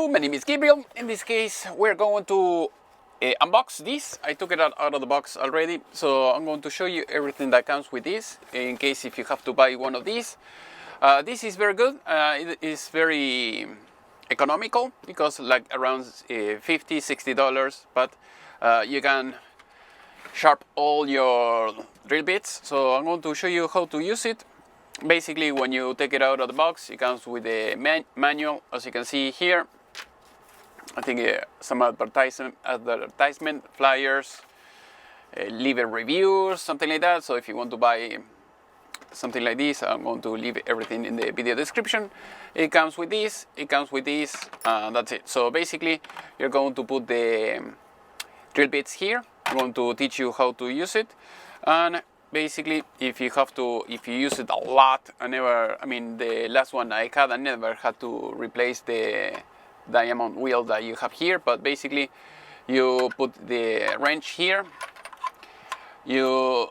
Hello, my name is Gabriel. In this case, we're going to unbox this. I took it out of the box already, so I'm going to show you everything that comes with this, in case if you have to buy one of these. This is very good. It is very economical because like around $50–60, but you can sharp all your drill bits. So I'm going to show you how to use it. Basically, when you take it out of the box, it comes with a manual, as you can see here. I think some advertisement flyers, leave a review, something like that. So if you want to buy something like this, I'm going to leave everything in the video description. It comes with this, that's it. So basically, you're going to put the drill bits here. I'm going to teach you how to use it, and basically, if you use it a lot, the last one I had, I never had to replace the diamond wheel that you have here, but basically, you put the wrench here, you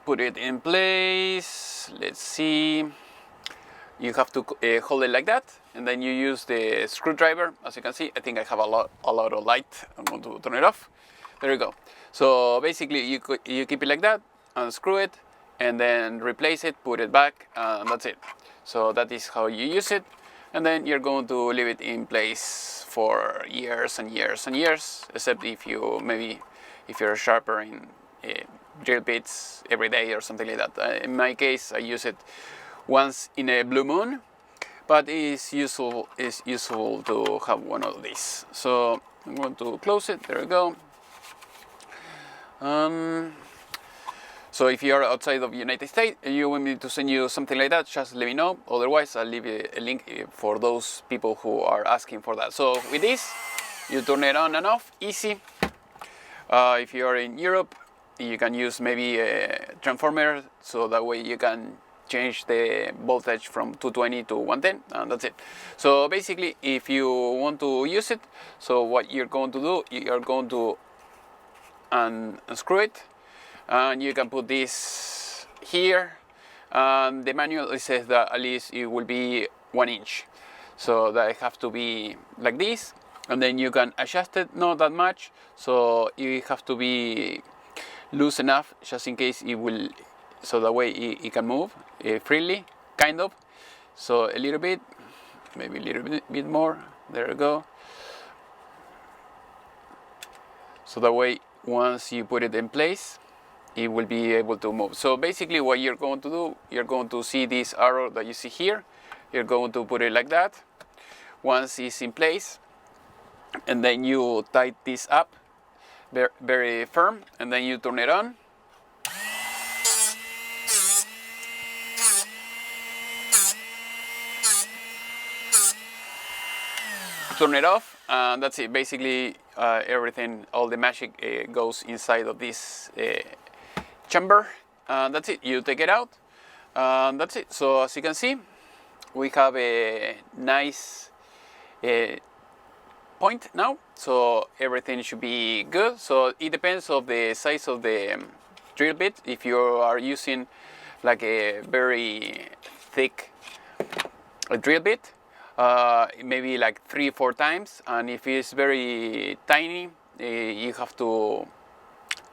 put it in place, let's see, you have to hold it like that, and then you use the screwdriver. As you can see, I think I have a lot of light. I'm going to turn it off. There you go. So basically, you keep it like that, unscrew it, and then replace it, put it back, and that's it. So that is how you use it, and then you're going to leave it in place for years and years and years, except if you're a sharper in drill bits every day or something like that. In my case, I use it once in a blue moon, but it's useful to have one of these. So I'm going to close it. There we go. So if you are outside of the United States and you want me to send you something like that, just let me know. Otherwise, I'll leave a link for those people who are asking for that. So with this, you turn it on and off, easy. If you are in Europe, you can use maybe a transformer, so that way you can change the voltage from 220 to 110, and that's it. So basically, if you want to use it, so what you're going to do, you're going to unscrew it, and you can put this here. The manual says that at least it will be 1 inch, so that it have to be like this, and then you can adjust it, not that much, so you have to be loose enough just in case it will, so that way it can move freely, kind of. So a little bit, maybe a little bit more. There you go. So that way, once you put it in place, it will be able to move. So basically what you're going to do, you're going to see this arrow that you see here. You're going to put it like that. Once it's in place, and then you tighten this up very, very firm, and then you turn it on. Turn it off, and that's it. Basically, everything, all the magic goes inside of this chamber. That's it. You take it out, and that's it. So as you can see, we have a nice point now. So everything should be good. So it depends on the size of the drill bit. If you are using like a very thick drill bit, maybe like 3-4 times, and if it's very tiny, you have to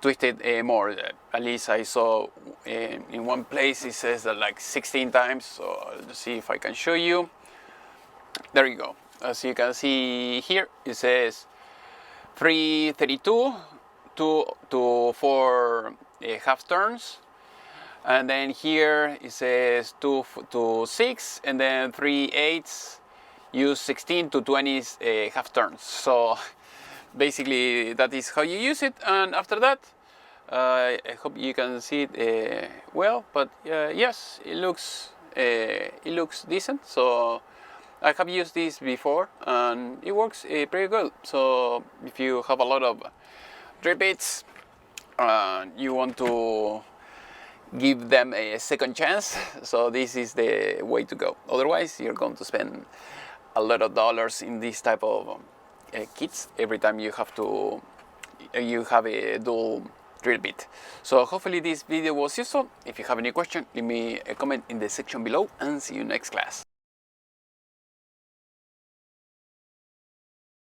twist it more. At least I saw in one place it says that like 16 times. So let's see if I can show you. There you go. As you can see here, it says 332 to 4 half turns. And then here it says 2 to 6, and then 3/8. Use 16 to 20 half turns. So basically that is how you use it. And after that, I hope you can see it well. But yes, it looks decent. So I have used this before, and it works pretty good. So if you have a lot of drill bits, you want to give them a second chance, so this is the way to go. Otherwise, you're going to spend a lot of dollars in this type of kits every time you have a dual drill bit. So hopefully this video was useful. If you have any question, leave me a comment in the section below, and see you next class.